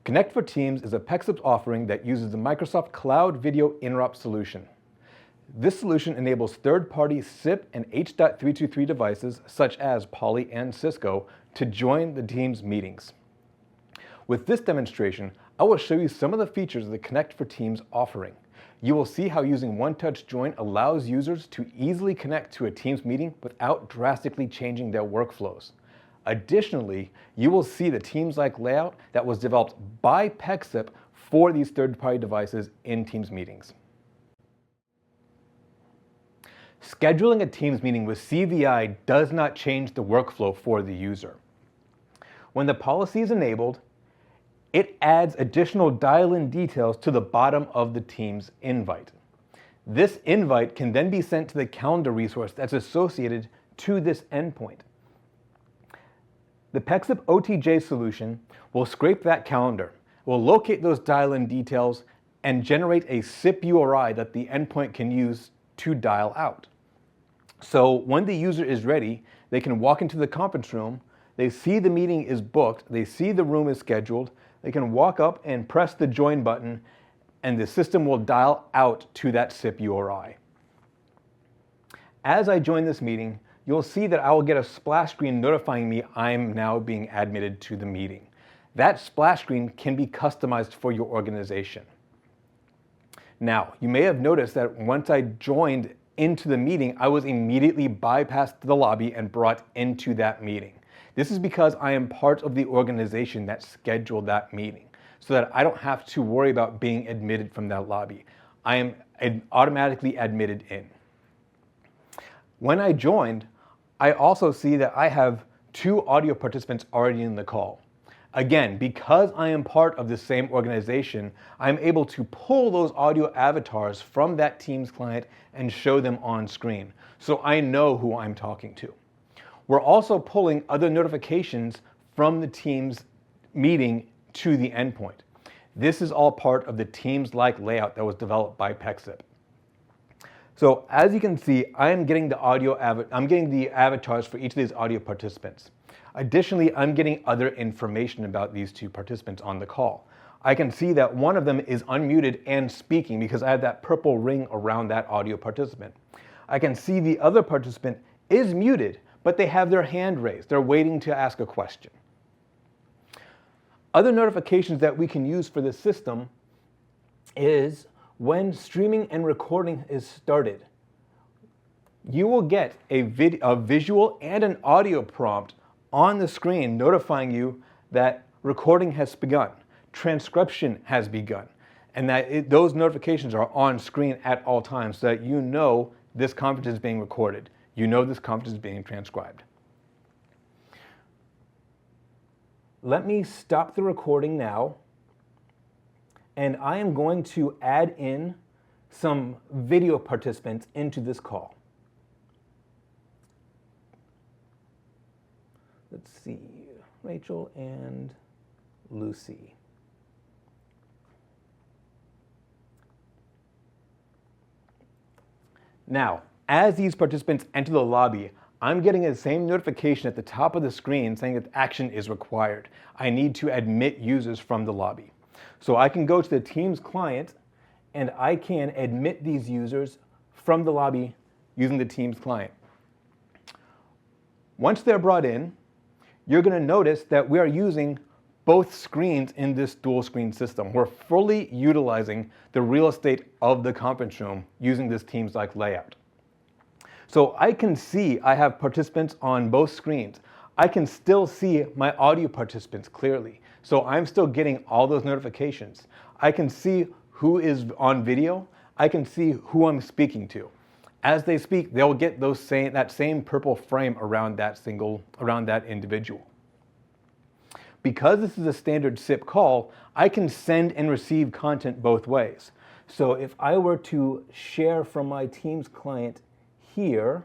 Connect for Teams is a Pexip offering that uses the Microsoft Cloud Video Interop solution. This solution enables third-party SIP and H.323 devices, such as Poly and Cisco, to join the Teams meetings. With this demonstration, I will show you some of the features of the Connect for Teams offering. You will see how using One-Touch Join allows users to easily connect to a Teams meeting without drastically changing their workflows. Additionally, you will see the Teams-like layout that was developed by Pexip for these third-party devices in Teams meetings. Scheduling a Teams meeting with CVI does not change the workflow for the user. When the policy is enabled, it adds additional dial-in details to the bottom of the Teams invite. This invite can then be sent to the calendar resource that's associated to this endpoint. The Pexip OTJ solution will scrape that calendar, will locate those dial-in details, and generate a SIP URI that the endpoint can use to dial out. So when the user is ready, they can walk into the conference room, they see the meeting is booked, they see the room is scheduled, they can walk up and press the join button, and the system will dial out to that SIP URI. As I join this meeting, you'll see that I will get a splash screen notifying me I'm now being admitted to the meeting. That splash screen can be customized for your organization. Now, you may have noticed that once I joined into the meeting, I was immediately bypassed to the lobby and brought into that meeting. This is because I am part of the organization that scheduled that meeting, so that I don't have to worry about being admitted from that lobby. I am automatically admitted in. When I joined, I also see that I have 2 audio participants already in the call. Again, because I am part of the same organization, I'm able to pull those audio avatars from that Teams client and show them on screen, so I know who I'm talking to. We're also pulling other notifications from the Teams meeting to the endpoint. This is all part of the Teams-like layout that was developed by Pexip. So as you can see, I'm getting the avatars for each of these audio participants. Additionally, I'm getting other information about these 2 participants on the call. I can see that one of them is unmuted and speaking because I have that purple ring around that audio participant. I can see the other participant is muted, but they have their hand raised. They're waiting to ask a question. Other notifications that we can use for this system is when streaming and recording is started. You will get a visual and an audio prompt on the screen notifying you that recording has begun, transcription has begun, and that those notifications are on screen at all times so that you know this conference is being recorded. You know this conference is being transcribed. Let me stop the recording now, and I am going to add in some video participants into this call. Let's see, Rachel and Lucy. Now, as these participants enter the lobby, I'm getting the same notification at the top of the screen saying that action is required. I need to admit users from the lobby. So I can go to the Teams client and I can admit these users from the lobby using the Teams client. Once they're brought in, you're going to notice that we are using both screens in this dual screen system. We're fully utilizing the real estate of the conference room using this Teams-like layout. So I can see I have participants on both screens. I can still see my audio participants clearly. So I'm still getting all those notifications. I can see who is on video. I can see who I'm speaking to. As they speak, they'll get that same purple frame around that individual. Because this is a standard SIP call, I can send and receive content both ways. So if I were to share from my Teams client here,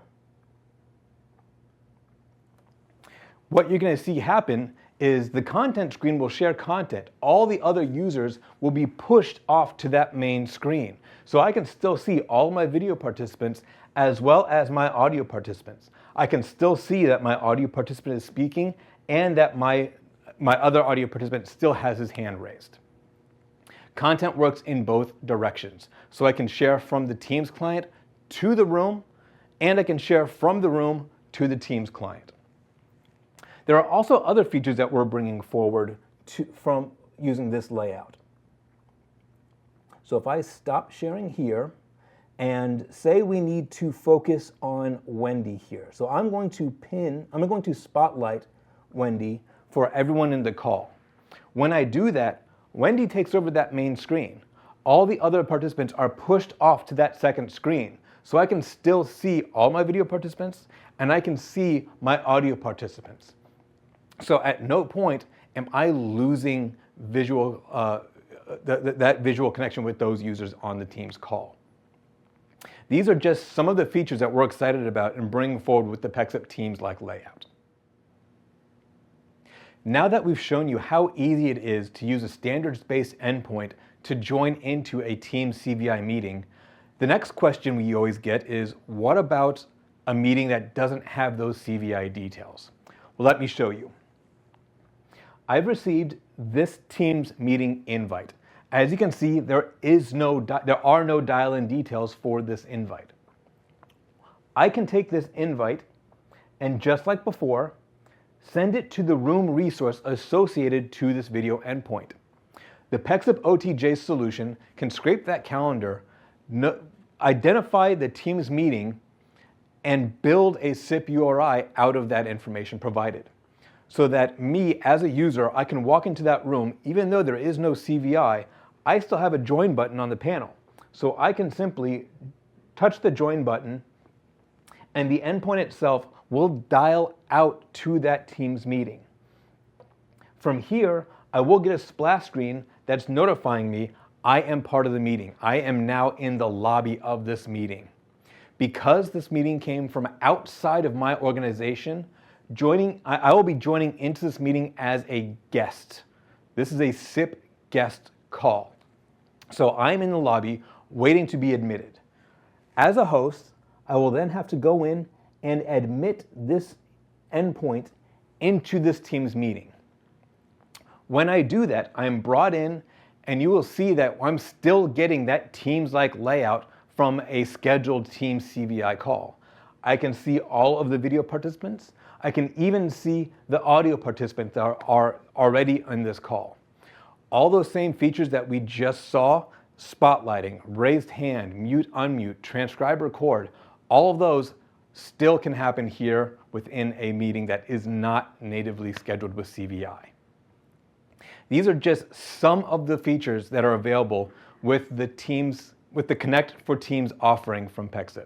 what you're going to see happen is the content screen will share content. All the other users will be pushed off to that main screen. So I can still see all my video participants as well as my audio participants. I can still see that my audio participant is speaking and that my my other audio participant still has his hand raised. Content works in both directions. So I can share from the Teams client to the room, and I can share from the room to the Teams client. There are also other features that we're bringing forward from using this layout. So if I stop sharing here and say we need to focus on Wendy here. So I'm going to spotlight Wendy for everyone in the call. When I do that, Wendy takes over that main screen. All the other participants are pushed off to that second screen. So I can still see all my video participants and I can see my audio participants. So at no point am I losing that visual connection with those users on the Teams call. These are just some of the features that we're excited about and bringing forward with the Pexip Teams-like layout. Now that we've shown you how easy it is to use a standards-based endpoint to join into a Teams CVI meeting, the next question we always get is, what about a meeting that doesn't have those CVI details? Well, let me show you. I've received this Teams meeting invite. As you can see, there are no dial-in details for this invite. I can take this invite and, just like before, send it to the room resource associated to this video endpoint. The Pexip OTJ solution can scrape that calendar, identify the Teams meeting, and build a SIP URI out of that information provided. So that me, as a user, I can walk into that room, even though there is no CVI, I still have a join button on the panel. So I can simply touch the join button, and the endpoint itself will dial out to that Teams meeting. From here, I will get a splash screen that's notifying me I am part of the meeting. I am now in the lobby of this meeting. Because this meeting came from outside of my organization, I will be joining into this meeting as a guest. This is a SIP guest call. So I'm in the lobby waiting to be admitted. As a host, I will then have to go in and admit this endpoint into this Teams meeting. When I do that, I am brought in, and you will see that I'm still getting that Teams-like layout from a scheduled Teams CVI call. I can see all of the video participants. I can even see the audio participants that are already in this call. All those same features that we just saw, spotlighting, raised hand, mute, unmute, transcribe, record, all of those still can happen here within a meeting that is not natively scheduled with CVI. These are just some of the features that are available with the Connect for Teams offering from Pexip.